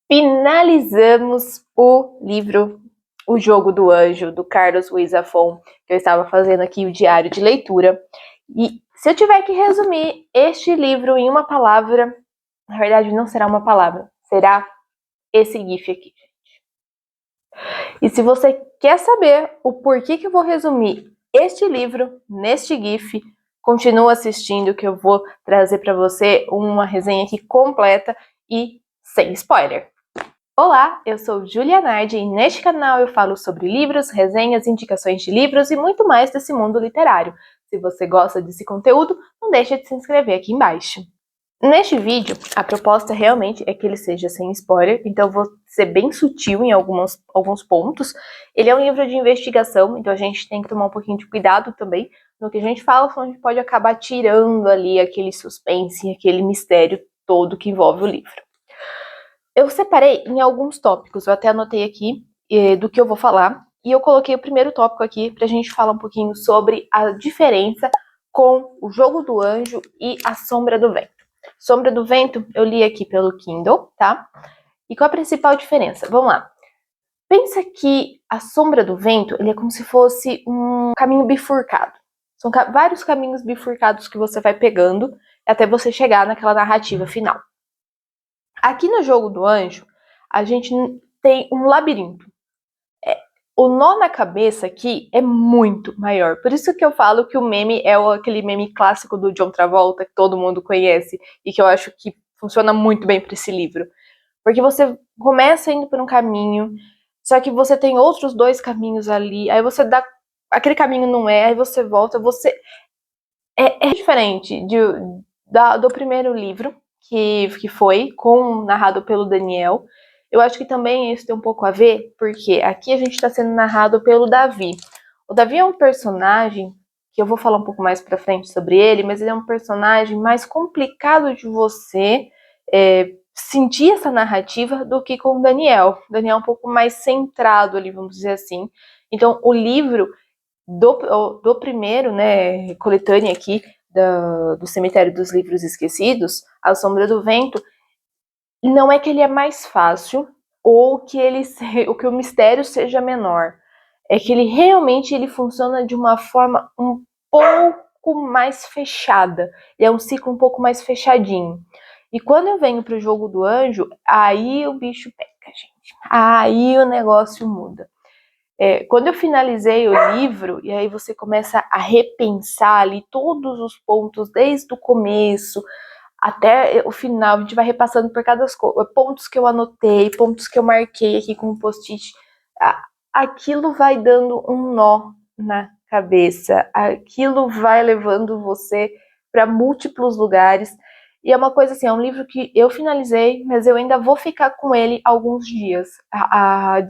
Finalizamos o livro O Jogo do Anjo, do Carlos Ruiz Zafón, que eu estava fazendo aqui o diário de leitura. E se eu tiver que resumir este livro em uma palavra, na verdade não será uma palavra, será esse GIF aqui. E se você quer saber o porquê que eu vou resumir este livro neste GIF, continua assistindo que eu vou trazer para você uma resenha aqui completa e sem spoiler. Olá, eu sou Julia Nardi e neste canal eu falo sobre livros, resenhas, indicações de livros e muito mais desse mundo literário. Se você gosta desse conteúdo, não deixe de se inscrever aqui embaixo. Neste vídeo, a proposta realmente é que ele seja sem spoiler, então eu vou ser bem sutil em alguns pontos. Ele é um livro de investigação, então a gente tem que tomar um pouquinho de cuidado também no que a gente fala, senão a gente pode acabar tirando ali aquele suspense, aquele mistério todo que envolve o livro. Eu separei em alguns tópicos, eu até anotei aqui do que eu vou falar, e eu coloquei o primeiro tópico aqui pra gente falar um pouquinho sobre a diferença com O Jogo do Anjo e A Sombra do Vento. Sombra do Vento eu li aqui pelo Kindle, tá? E qual a principal diferença? Vamos lá. Pensa que A Sombra do Vento, ele é como se fosse um caminho bifurcado. São vários caminhos bifurcados que você vai pegando até você chegar naquela narrativa final. Aqui no Jogo do Anjo, a gente tem um labirinto. O nó na cabeça aqui é muito maior. Por isso que eu falo que o meme é aquele meme clássico do John Travolta, que todo mundo conhece, e que eu acho que funciona muito bem para esse livro. Porque você começa indo por um caminho, só que você tem outros dois caminhos ali, aí você dá... Aquele caminho não é, aí você volta, você... É diferente do primeiro livro, que foi narrado pelo Daniel. Eu acho que também isso tem um pouco a ver, porque aqui a gente está sendo narrado pelo Davi. O Davi é um personagem, que eu vou falar um pouco mais pra frente sobre ele, mas ele é um personagem mais complicado de você sentir essa narrativa do que com o Daniel. O Daniel é um pouco mais centrado ali, vamos dizer assim. Então, o livro do primeiro, né, coletânea aqui, do Cemitério dos Livros Esquecidos, A Sombra do Vento, não é que ele é mais fácil ou que o mistério seja menor. É que ele realmente funciona de uma forma um pouco mais fechada. Ele é um ciclo um pouco mais fechadinho. E quando eu venho para o Jogo do Anjo, aí o bicho pega, gente. Aí o negócio muda. Quando eu finalizei o livro, e aí você começa a repensar ali todos os pontos, desde o começo até o final, a gente vai repassando por cada pontos que eu anotei, pontos que eu marquei aqui com um post-it. Aquilo vai dando um nó na cabeça, aquilo vai levando você para múltiplos lugares. E é uma coisa assim, é um livro que eu finalizei, mas eu ainda vou ficar com ele alguns dias,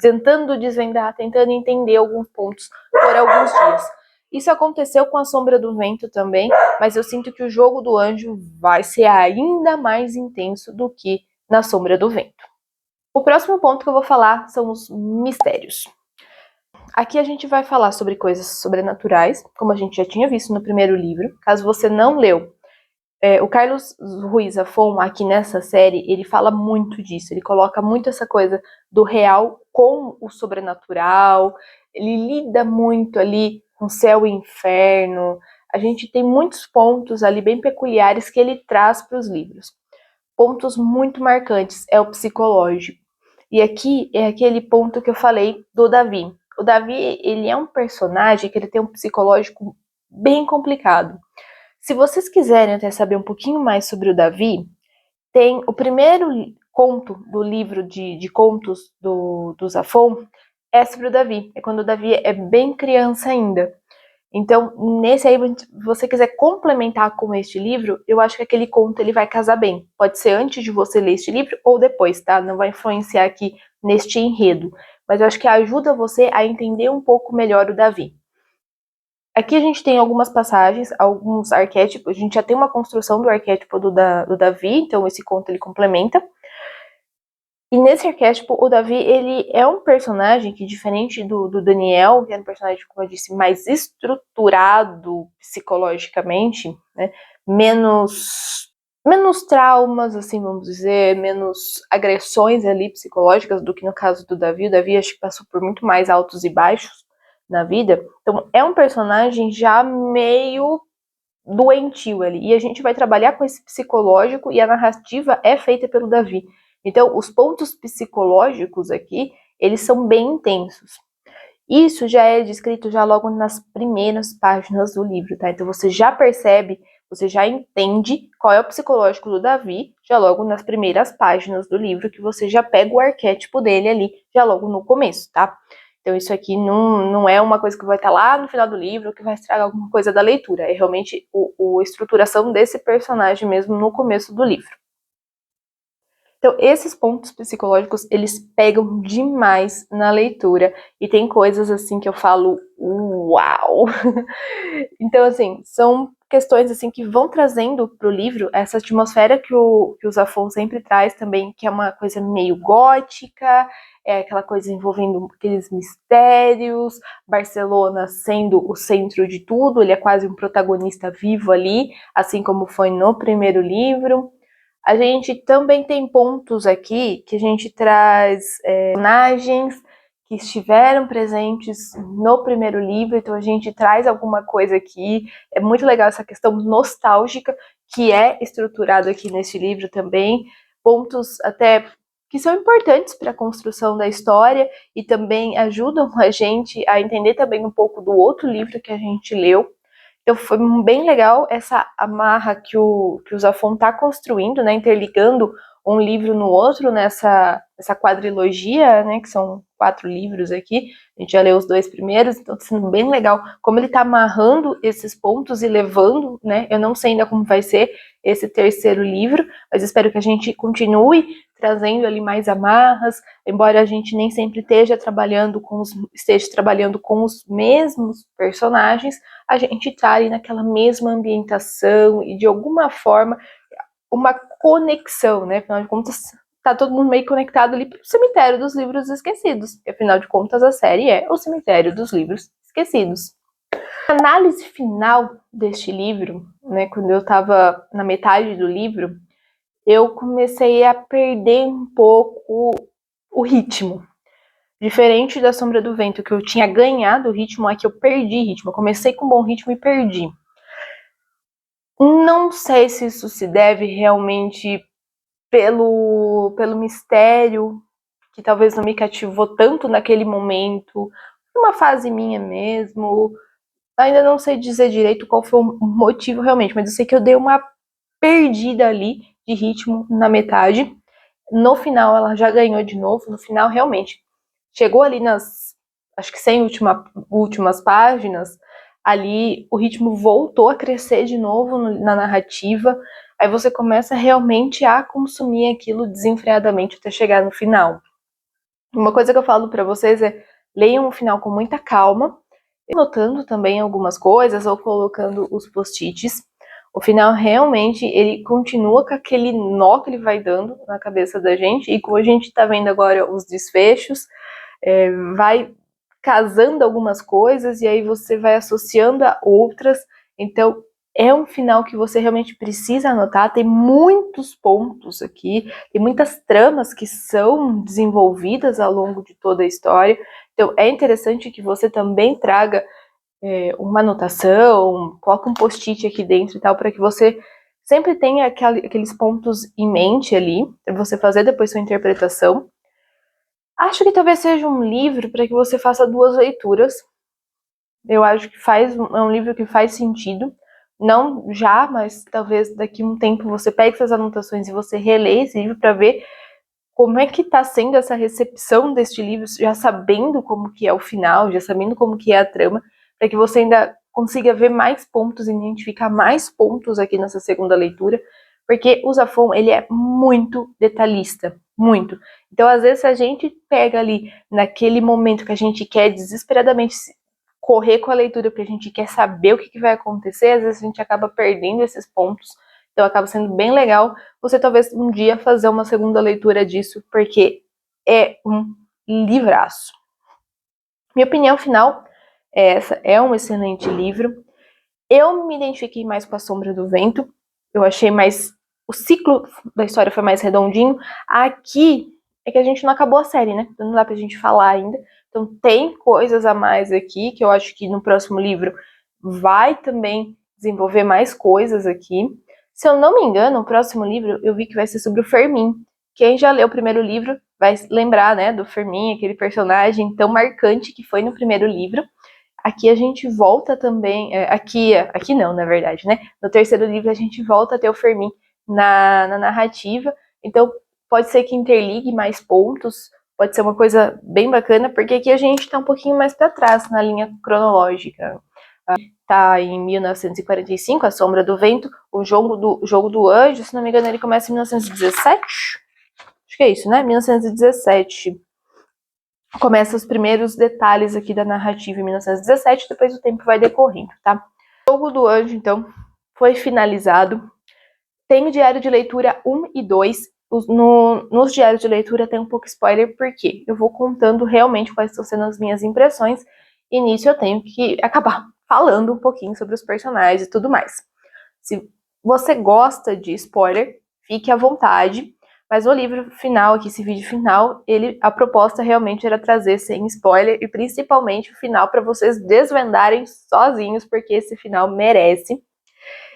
tentando desvendar, tentando entender alguns pontos por alguns dias. Isso aconteceu com A Sombra do Vento também, mas eu sinto que O Jogo do Anjo vai ser ainda mais intenso do que Na Sombra do Vento. O próximo ponto que eu vou falar são os mistérios. Aqui a gente vai falar sobre coisas sobrenaturais, como a gente já tinha visto no primeiro livro. Caso você não leu, o Carlos Ruiz Zafón, aqui nessa série, ele fala muito disso. Ele coloca muito essa coisa do real com o sobrenatural. Ele lida muito ali com céu e inferno. A gente tem muitos pontos ali bem peculiares que ele traz para os livros. Pontos muito marcantes é o psicológico. E aqui é aquele ponto que eu falei do Davi. O Davi, ele é um personagem que ele tem um psicológico bem complicado. Se vocês quiserem até saber um pouquinho mais sobre o Davi, tem o primeiro conto do livro de contos do Zafón, é sobre o Davi. É quando o Davi é bem criança ainda. Então, nesse aí, se você quiser complementar com este livro, eu acho que aquele conto ele vai casar bem. Pode ser antes de você ler este livro ou depois, tá? Não vai influenciar aqui neste enredo. Mas eu acho que ajuda você a entender um pouco melhor o Davi. Aqui a gente tem algumas passagens, alguns arquétipos, a gente já tem uma construção do arquétipo do Davi, então esse conto ele complementa. E nesse arquétipo, o Davi, ele é um personagem que, diferente do Daniel, que é um personagem, como eu disse, mais estruturado psicologicamente, né, menos menos traumas, assim, vamos dizer, menos agressões ali psicológicas do que no caso do Davi. O Davi acho que passou por muito mais altos e baixos na vida. Então é um personagem já meio doentio ali. E a gente vai trabalhar com esse psicológico e a narrativa é feita pelo Davi. Então os pontos psicológicos aqui, eles são bem intensos. Isso já é descrito já logo nas primeiras páginas do livro, tá? Então você já percebe, você já entende qual é o psicológico do Davi, já logo nas primeiras páginas do livro, que você já pega o arquétipo dele ali, já logo no começo, tá? Então isso aqui não é uma coisa que vai estar lá no final do livro, que vai estragar alguma coisa da leitura. É realmente a estruturação desse personagem mesmo no começo do livro. Então, esses pontos psicológicos, eles pegam demais na leitura. E tem coisas assim que eu falo, uau! Então, assim, são questões assim que vão trazendo para o livro essa atmosfera que o Zafón sempre traz também, que é uma coisa meio gótica, é aquela coisa envolvendo aqueles mistérios, Barcelona sendo o centro de tudo, ele é quase um protagonista vivo ali, assim como foi no primeiro livro. A gente também tem pontos aqui que a gente traz personagens que estiveram presentes no primeiro livro, então a gente traz alguma coisa aqui. É muito legal essa questão nostálgica que é estruturada aqui nesse livro também. Pontos até que são importantes para a construção da história e também ajudam a gente a entender também um pouco do outro livro que a gente leu. Então foi bem legal essa amarra que o Zafón está construindo, né, interligando um livro no outro nessa quadrilogia, né, que são 4 livros aqui. A gente já leu os 2 primeiros, então está sendo bem legal como ele está amarrando esses pontos e levando, né? Eu não sei ainda como vai ser esse terceiro livro, mas espero que a gente continue trazendo ali mais amarras, embora a gente nem sempre esteja trabalhando com os mesmos personagens, a gente está ali naquela mesma ambientação e de alguma forma uma conexão, né? Afinal de contas, tá todo mundo meio conectado ali pro cemitério dos livros esquecidos. E, afinal de contas, a série é o cemitério dos livros esquecidos. A análise final deste livro, né, quando eu estava na metade do livro, eu comecei a perder um pouco o ritmo. Diferente da Sombra do Vento, que eu tinha ganhado o ritmo, aqui eu perdi ritmo. Eu comecei com bom ritmo e perdi. Não sei se isso se deve realmente pelo mistério, que talvez não me cativou tanto naquele momento, uma fase minha mesmo. Ainda não sei dizer direito qual foi o motivo realmente, mas eu sei que eu dei uma perdida ali de ritmo na metade. No final ela já ganhou de novo, no final realmente chegou ali nas, acho que 100 últimas páginas, ali o ritmo voltou a crescer de novo na narrativa, aí você começa realmente a consumir aquilo desenfreadamente até chegar no final. Uma coisa que eu falo para vocês é, leiam o final com muita calma, anotando também algumas coisas ou colocando os post-its. O final realmente ele continua com aquele nó que ele vai dando na cabeça da gente, e como a gente tá vendo agora os desfechos, vai casando algumas coisas e aí você vai associando a outras. Então é um final que você realmente precisa anotar. Tem muitos pontos aqui, tem muitas tramas que são desenvolvidas ao longo de toda a história. Então é interessante que você também traga uma anotação, coloca um post-it aqui dentro e tal, para que você sempre tenha aqueles pontos em mente ali, para você fazer depois sua interpretação. Acho que talvez seja um livro para que você faça 2 leituras. Eu acho que é um livro que faz sentido. Não já, mas talvez daqui a um tempo você pegue essas anotações e você relê esse livro para ver como é que está sendo essa recepção deste livro, já sabendo como que é o final, já sabendo como que é a trama, para que você ainda consiga ver mais pontos, identificar mais pontos aqui nessa segunda leitura, porque o Zafón, ele é muito detalhista, muito. Então, às vezes, a gente pega ali, naquele momento que a gente quer desesperadamente correr com a leitura, porque a gente quer saber o que vai acontecer, às vezes a gente acaba perdendo esses pontos. Então, acaba sendo bem legal você talvez um dia fazer uma segunda leitura disso, porque é um livraço. Minha opinião final é essa, é um excelente livro. Eu me identifiquei mais com A Sombra do Vento, eu achei mais o ciclo da história foi mais redondinho. Aqui é que a gente não acabou a série, né? Então não dá pra gente falar ainda. Então tem coisas a mais aqui, que eu acho que no próximo livro vai também desenvolver mais coisas aqui. Se eu não me engano, o próximo livro eu vi que vai ser sobre o Fermin. Quem já leu o primeiro livro vai lembrar, né, do Fermin, aquele personagem tão marcante que foi no primeiro livro. Aqui a gente volta também, aqui não, na verdade, né? No terceiro livro a gente volta a ter o Fermin na narrativa, então pode ser que interligue mais pontos, pode ser uma coisa bem bacana, porque aqui a gente tá um pouquinho mais para trás na linha cronológica. Tá em 1945, A Sombra do Vento, o Jogo do Anjo, se não me engano ele começa em 1917, acho que é isso, né? 1917. Começa os primeiros detalhes aqui da narrativa em 1917, depois o tempo vai decorrendo, tá? O Jogo do Anjo, então, foi finalizado. Tem o diário de leitura 1 e 2. Nos diários de leitura tem um pouco spoiler, porque eu vou contando realmente quais estão sendo as minhas impressões, e nisso eu tenho que acabar falando um pouquinho sobre os personagens e tudo mais. Se você gosta de spoiler, fique à vontade. Mas o livro final, aqui, esse vídeo final, a proposta realmente era trazer sem spoiler e principalmente o final para vocês desvendarem sozinhos, porque esse final merece.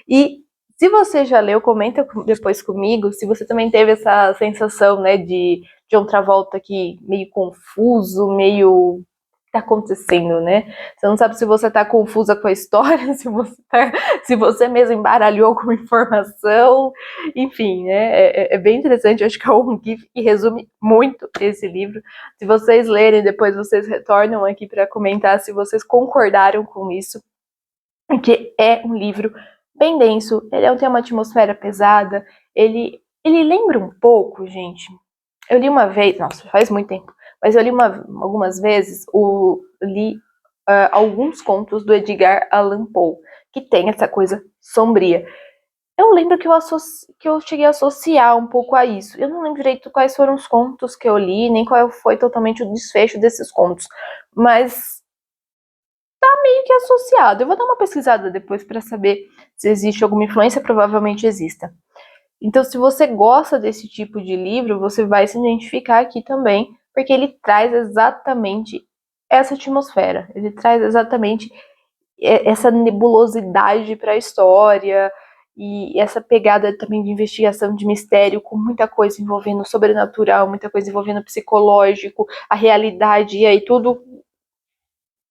E se você já leu, comenta depois comigo se você também teve essa sensação, né, de John Travolta aqui meio confuso, meio tá acontecendo, né? Você não sabe se você tá confusa com a história, se você mesmo embaralhou alguma informação, enfim, né? É bem interessante, eu acho que é um GIF que resume muito esse livro. Se vocês lerem, depois vocês retornam aqui para comentar se vocês concordaram com isso, porque é um livro bem denso, ele tem uma atmosfera pesada, ele lembra um pouco, gente. Eu li uma vez, nossa, faz muito tempo, mas eu li algumas vezes, alguns contos do Edgar Allan Poe, que tem essa coisa sombria. Eu lembro que eu cheguei a associar um pouco a isso. Eu não lembro direito quais foram os contos que eu li, nem qual foi totalmente o desfecho desses contos, mas tá meio que associado. Eu vou dar uma pesquisada depois para saber se existe alguma influência, provavelmente exista. Então, se você gosta desse tipo de livro, você vai se identificar aqui também, porque ele traz exatamente essa atmosfera, ele traz exatamente essa nebulosidade para a história e essa pegada também de investigação, de mistério, com muita coisa envolvendo o sobrenatural, muita coisa envolvendo o psicológico, a realidade, e aí tudo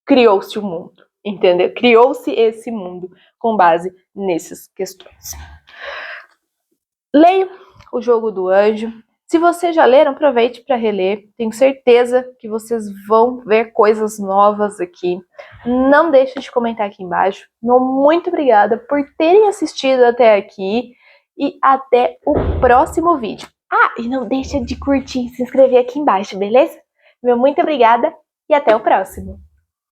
criou-se o mundo, entendeu? Criou-se esse mundo com base nessas questões. Leia O Jogo do Anjo. Se vocês já leram, aproveite para reler. Tenho certeza que vocês vão ver coisas novas aqui. Não deixe de comentar aqui embaixo. Muito obrigada por terem assistido até aqui e até o próximo vídeo. Ah, e não deixa de curtir e se inscrever aqui embaixo, beleza? Meu muito obrigada e até o próximo.